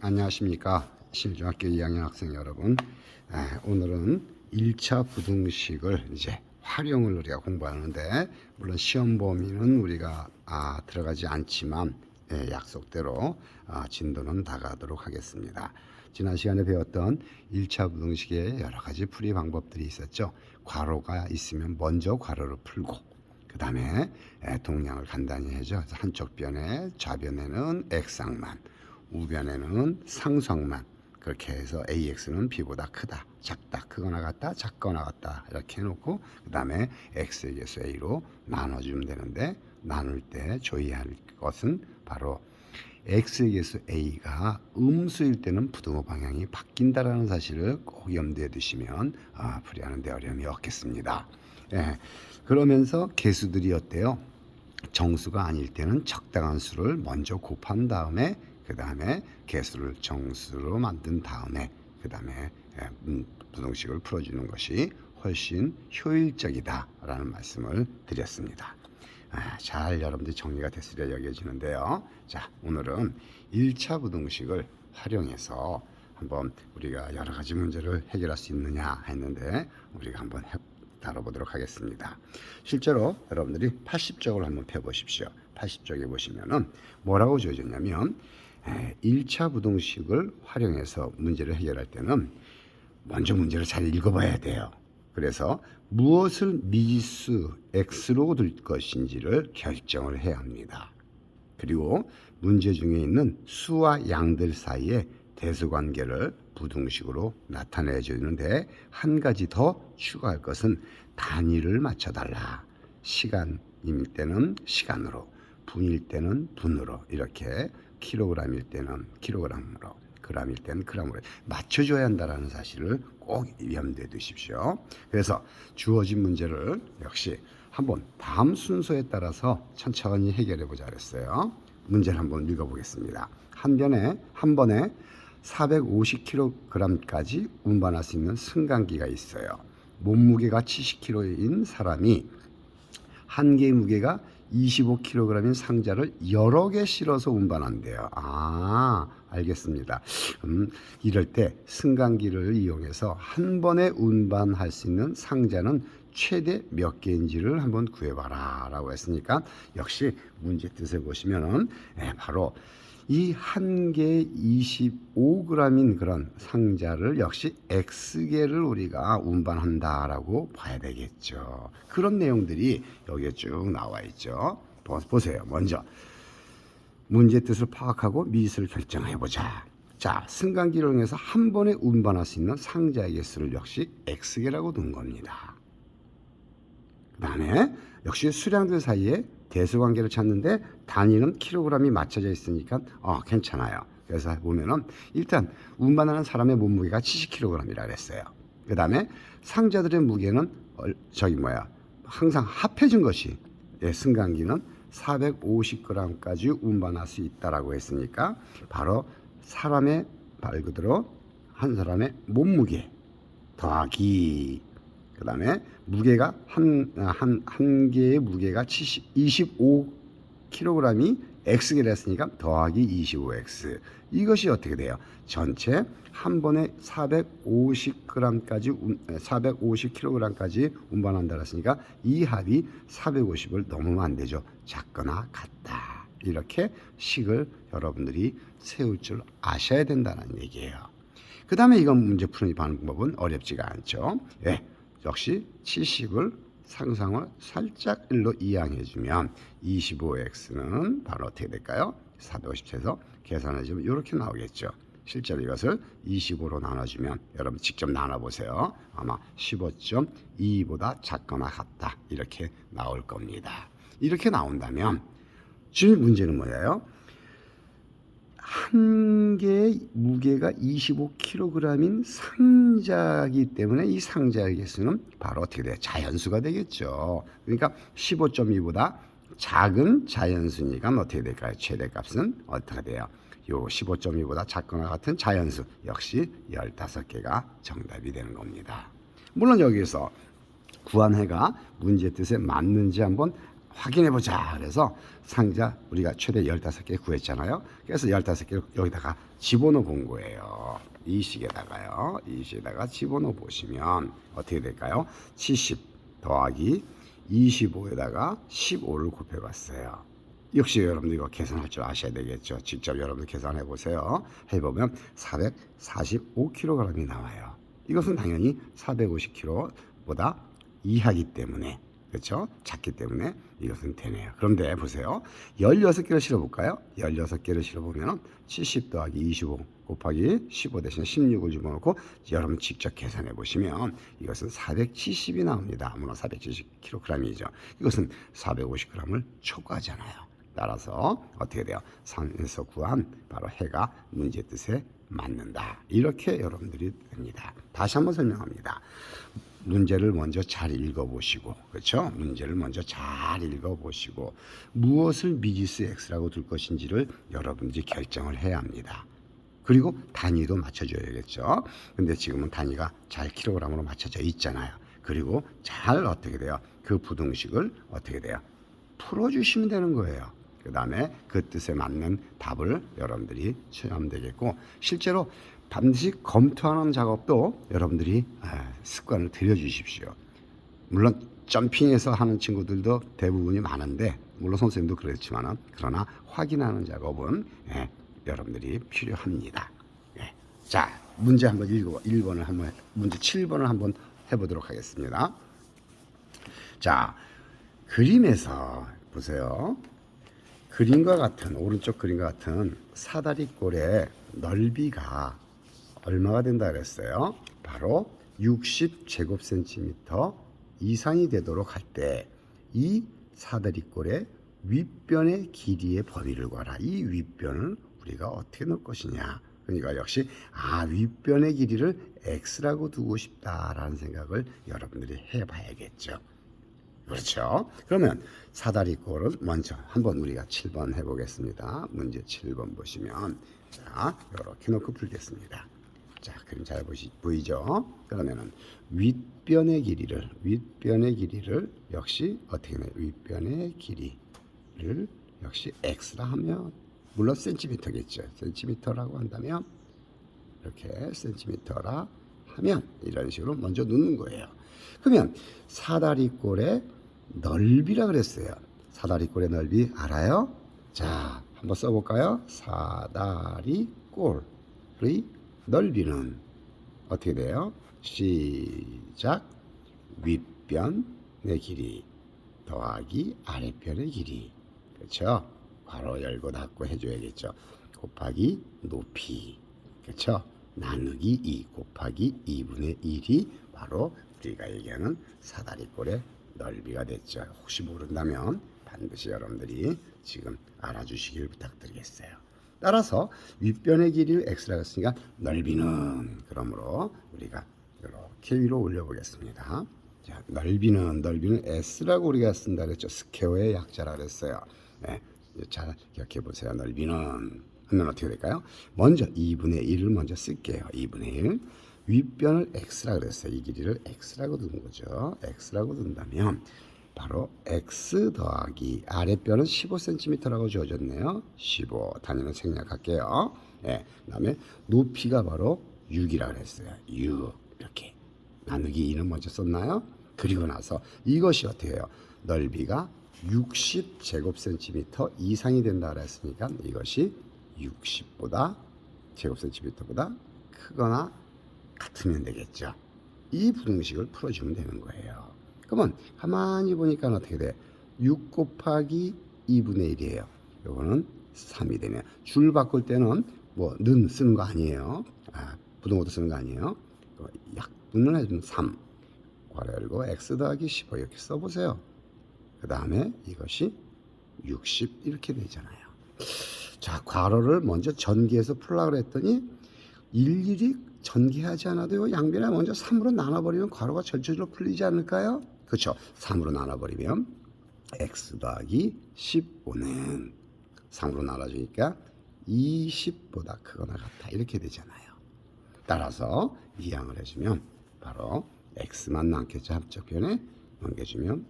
안녕하십니까 신중학교 2학년 학생 여러분. 오늘은 1차 부등식을 이제 활용을 우리가 공부하는데, 물론 시험 범위는 우리가 들어가지 않지만 약속대로 진도는 나가도록 하겠습니다. 지난 시간에 배웠던 1차 부등식의 여러 가지 풀이 방법들이 있었죠. 괄호가 있으면 먼저 괄호를 풀고, 그 다음에 동량을 간단히 해줘. 한쪽 변에 좌변에는 x항만, 우변에는 상수항만, 그렇게 해서 AX는 B보다 크다, 작다, 크거나 같다, 작거나 같다 이렇게 해놓고, 그 다음에 X의 개수 A로 나눠주면 되는데, 나눌 때 조의할 것은 바로 X의 개수 A가 음수일 때는 부등호 방향이 바뀐다라는 사실을 꼭 염두에 두시면 풀이하는데 어려움이 없겠습니다. 그러면서 개수들이 어때요? 정수가 아닐 때는 적당한 수를 먼저 곱한 다음에, 그 다음에 개수를 정수로 만든 다음에, 그 다음에 부등식을 풀어주는 것이 훨씬 효율적이다 라는 말씀을 드렸습니다. 잘 여러분들이 정리가 됐으려 여겨지는데요. 자, 오늘은 1차 부등식을 활용해서 한번 우리가 여러 가지 문제를 해결할 수 있느냐 했는데, 우리가 한번 다뤄보도록 하겠습니다. 실제로 여러분들이 80쪽을 한번 펴보십시오. 80쪽에 보시면은 뭐라고 주어졌냐면, 1차 부등식을 활용해서 문제를 해결할 때는 먼저 문제를 잘 읽어봐야 돼요. 그래서 무엇을 미지수 x로 둘 것인지를 결정을 해야 합니다. 그리고 문제 중에 있는 수와 양들 사이에 대수관계를 부등식으로 나타내 주는데, 한 가지 더 추가할 것은 단위를 맞춰달라. 시간일 때는 시간으로, 분일 때는 분으로, 이렇게 킬로그램일 때는 킬로그램으로, 그램일 때는 그램으로 맞춰줘야 한다는 사실을 꼭 염두에 두십시오. 그래서 주어진 문제를 역시 한번 다음 순서에 따라서 천천히 해결해 보자 그랬어요. 문제를 한번 읽어보겠습니다. 한 번에 450kg까지 운반할 수 있는 승강기가 있어요. 몸무게가 70kg인 사람이 한 개의 무게가 25kg인 상자를 여러 개 실어서 운반한대요. 알겠습니다. 이럴 때 승강기를 이용해서 한 번에 운반할 수 있는 상자는 최대 몇 개인지를 한번 구해봐라 라고 했으니까, 역시 문제 뜻을 보시면은 바로 이 한 개에 25g인 그런 상자를 역시 X개를 우리가 운반한다라고 봐야 되겠죠. 그런 내용들이 여기에 쭉 나와 있죠. 보세요. 먼저 문제 뜻을 파악하고 미지수를 결정해보자. 자, 승강기를 이용해서 한 번에 운반할 수 있는 상자의 개수를 역시 X개라고 둔 겁니다. 그 다음에 역시 수량들 사이에 대수관계를 찾는데 단위는 킬로그램이 맞춰져 있으니까 괜찮아요. 그래서 보면은 일단 운반하는 사람의 몸무게가 70kg이라 그랬어요. 그 다음에 상자들의 무게는 항상 합해진 것이, 승강기는 450g까지 운반할 수 있다라고 했으니까, 바로 사람의 말 그대로 한 사람의 몸무게 더하기, 그 다음에 무게가 한 개의 무게가 25kg이 X개를 했으니까 더하기 25X. 이것이 어떻게 돼요? 전체 한 번에 450kg까지 운반한다 했으니까 이 합이 450을 넘으면 안 되죠. 작거나 같다. 이렇게 식을 여러분들이 세울 줄 아셔야 된다는 얘기예요. 그 다음에 이건 문제 푸는 방법은 어렵지가 않죠. 역시 70을 상상을 살짝 1로 이항해주면 25x는 바로 어떻게 될까요? 450에서 계산해주면 이렇게 나오겠죠. 실제로 이것을 25로 나눠주면 여러분 직접 나눠보세요. 아마 15.2보다 작거나 같다 이렇게 나올 겁니다. 이렇게 나온다면 지금 문제는 뭐예요? 한 개의 무게가 25kg인 상자이기 때문에 이 상자의 개수는 바로 어떻게 돼요? 자연수가 되겠죠. 그러니까 15.2보다 작은 자연수니까 어떻게 될까요? 최대값은 어떻게 돼요? 요 15.2보다 작거나 같은 자연수 역시 15개가 정답이 되는 겁니다. 물론 여기서 구한 해가 문제 뜻에 맞는지 한번 확인해보자. 그래서 상자 우리가 최대 15개 구했잖아요. 그래서 15개 여기다가 집어넣어 본 거예요. 이 식에다가요. 이 식에다가 집어넣어 보시면 어떻게 될까요? 70 더하기 25에다가 15를 곱해 봤어요. 역시 여러분들 이거 계산할 줄 아셔야 되겠죠. 직접 여러분들 계산해 보세요. 해보면 445kg이 나와요. 이것은 당연히 450kg보다 이하기 때문에, 그렇죠? 작기 때문에 이것은 되네요. 그런데 보세요. 16개를 실어볼까요? 16개를 실어보면 70 더하기 25 곱하기 15 대신에 16을 집어넣고 여러분 직접 계산해 보시면 이것은 470이 나옵니다. 아무나 470kg이죠. 이것은 450g을 초과하잖아요. 따라서 어떻게 돼요? 산에서 구한 바로 해가 문제 뜻에 맞는다. 이렇게 여러분들이 됩니다. 다시 한번 설명합니다. 문제를 먼저 잘 읽어보시고, 그렇죠? 문제를 먼저 잘 읽어보시고 무엇을 미지수 x라고 둘 것인지를 여러분들이 결정을 해야 합니다. 그리고 단위도 맞춰줘야겠죠. 근데 지금은 단위가 잘 킬로그램으로 맞춰져 있잖아요. 그리고 잘 어떻게 돼요? 그 부등식을 어떻게 돼요? 풀어주시면 되는 거예요. 그 다음에 그 뜻에 맞는 답을 여러분들이 취하면 되겠고, 실제로 반드시 검토하는 작업도 여러분들이 습관을 들여주십시오. 물론 점핑해서 하는 친구들도 대부분이 많은데, 물론 선생님도 그렇지만 그러나 확인하는 작업은 여러분들이 필요합니다. 자, 문제 한번 1번을 한번, 문제 7번을 한번 해보도록 하겠습니다. 자, 그림에서 보세요. 그림과 같은, 오른쪽 그림과 같은 사다리꼴의 넓이가 얼마가 된다 그랬어요? 바로 60제곱센티미터 이상이 되도록 할 때 이 사다리꼴의 윗변의 길이의 범위를 구하라. 이 윗변을 우리가 어떻게 넣을 것이냐. 그러니까 역시 윗변의 길이를 x라고 두고 싶다라는 생각을 여러분들이 해봐야겠죠. 그렇죠. 그러면 사다리꼴을 먼저 한번 우리가 7번 해보겠습니다. 문제 7번 보시면, 자, 이렇게 놓고 풀겠습니다. 자, 그림 잘 보이죠? 그러면은 윗변의 길이를 역시 어떻게 해요? 윗변의 길이를 역시 x라 하면, 물론 센티미터겠죠. 센티미터라고 한다면 이렇게 센티미터라 하면 이런 식으로 먼저 넣는 거예요. 그러면 사다리꼴의 넓이라 그랬어요. 사다리꼴의 넓이 알아요? 자, 한번 써볼까요? 사다리꼴의 넓이는 어떻게 돼요? 시작. 윗변의 길이 더하기 아랫변의 길이. 그렇죠? 괄호 열고 닫고 해줘야겠죠. 곱하기 높이. 그렇죠? 나누기 2 곱하기 2분의 1이 바로 우리가 얘기하는 사다리꼴의 넓이가 됐죠. 혹시 모른다면 반드시 여러분들이 지금 알아주시길 부탁드리겠어요. 따라서 윗변의 길이를 x라고 했으니까 넓이는, 그러므로 우리가 이렇게 위로 올려보겠습니다. 자, 넓이는 s라고 우리가 쓴다 그랬죠. 스퀘어의 약자라 그랬어요. 네, 잘 기억해 보세요. 넓이는 하면 어떻게 될까요? 먼저 2분의 1을 먼저 쓸게요. 2분의 1. 윗변을 x라 그랬어요. 이 길이를 x라고 두는 거죠. x라고 둔다면 바로 x 더하기 아랫변은 15cm라고 주어졌네요. 15 단위는 생략할게요. 그다음에 높이가 바로 6이라 그랬어요. 6 이렇게 나누기 2는 먼저 썼나요? 그리고 나서 이것이 어떻게 해요? 넓이가 60제곱센티미터 이상이 된다 그랬으니까 이것이 60보다 제곱센티미터보다 크거나 같으면 되겠죠. 이 부등식을 풀어주면 되는 거예요. 그러면 가만히 보니까 어떻게 돼? 6 곱하기 2분의 1이에요. 이거는 3이 되네요. 줄 바꿀 때는 는 쓰는 거 아니에요. 부등호도 쓰는 거 아니에요. 약분을 해주면 3 괄호 열고 x 더하기 15 이렇게 써보세요. 그 다음에 이것이 60 이렇게 되잖아요. 자, 괄호를 먼저 전개해서 풀라고 했더니 일일이 전개하지 않아도 양변에 먼저 3으로 나눠버리면 괄호가 전체적으로 풀리지 않을까요? 그렇죠. 3으로 나눠버리면 x 더하기 15는 3으로 나눠주니까 20보다 크거나 같다 이렇게 되잖아요. 따라서 이항을 해주면 바로 x만 남겠죠. 합적변에 넘겨주면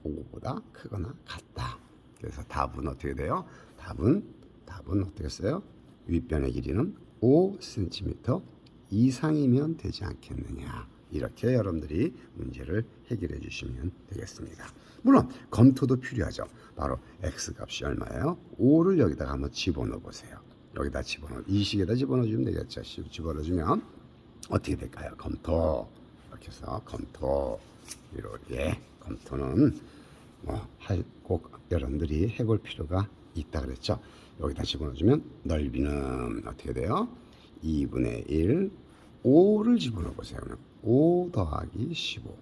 5보다 크거나 같다. 그래서 답은 어떻게 돼요? 답은 어떻게 써요? 윗변의 길이는 5cm 이상이면 되지 않겠느냐. 이렇게 여러분들이 문제를 해결해 주시면 되겠습니다. 물론 검토도 필요하죠. 바로 x값이 얼마예요? 5를 여기다가 한번 집어넣어 보세요. 여기다 이 식에다 집어넣어 주면 되겠죠. 집어넣어 주면 어떻게 될까요? 검토. 이렇게 해서 검토. 이렇게 검토는 꼭 여러분들이 해볼 필요가 있다 그랬죠. 여기다 집어넣어 주면 넓이는 어떻게 돼요? 2분의 1 5를 집어넣어 보세요. 5 더하기 15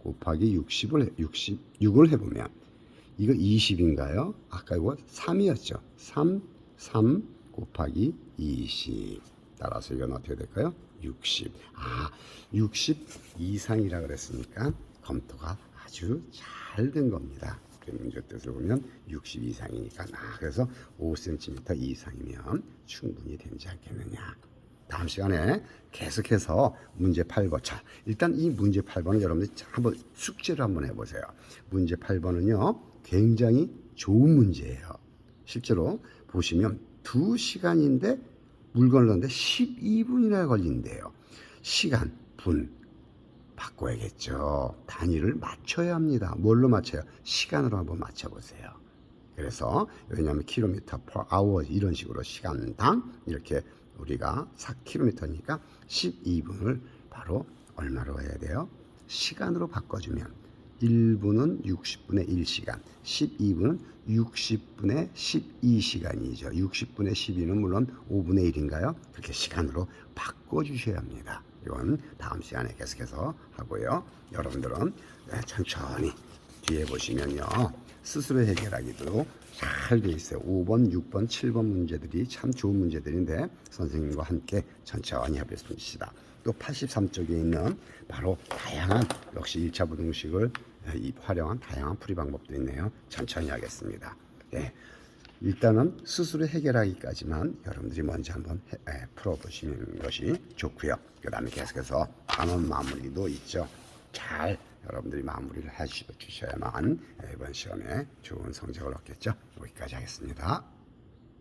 곱하기 66을 해보면 이거 20인가요? 아까 이거 3이었죠. 3 곱하기 20 따라서 이건 어떻게 될까요? 60. 60 이상이라 그랬으니까 검토가 아주 잘 된 겁니다. 문제 뜻을 보면 60 이상이니까 그래서 5cm 이상이면 충분히 되지 않겠느냐. 다음 시간에 계속해서 문제 8번. 자, 일단 이 문제 8번은 여러분들이 한번 숙제를 한번 해보세요. 문제 8번은요, 굉장히 좋은 문제예요. 실제로 보시면 2시간인데 물건을 넣는데 12분이나 걸린대요. 시간, 분 바꿔야겠죠. 단위를 맞춰야 합니다. 뭘로 맞춰요? 시간으로 한번 맞춰보세요. 그래서 왜냐하면 킬로미터 per hour 이런 식으로 시간당 이렇게 우리가 4km니까 12분을 바로 얼마로 해야 돼요? 시간으로 바꿔주면 1분은 60분의 1시간, 12분은 60분의 12시간이죠. 60분의 12는 물론 5분의 1인가요? 그렇게 시간으로 바꿔주셔야 합니다. 이건 다음 시간에 계속해서 하고요. 여러분들은 천천히 뒤에 보시면요. 스스로 해결하기도 잘 돼 있어요. 5번, 6번, 7번 문제들이 참 좋은 문제들인데 선생님과 함께 천천히 해보겠습니다. 또 83쪽에 있는 바로 다양한 역시 1차 부등식을 활용한 다양한 풀이 방법도 있네요. 천천히 하겠습니다. 네. 일단은 스스로 해결하기까지만 여러분들이 먼저 한번 풀어보시는 것이 좋고요. 그 다음에 계속해서 단원 마무리도 있죠. 잘 여러분들이 마무리를 해 주셔야만 이번 시험에 좋은 성적을 얻겠죠. 여기까지 하겠습니다.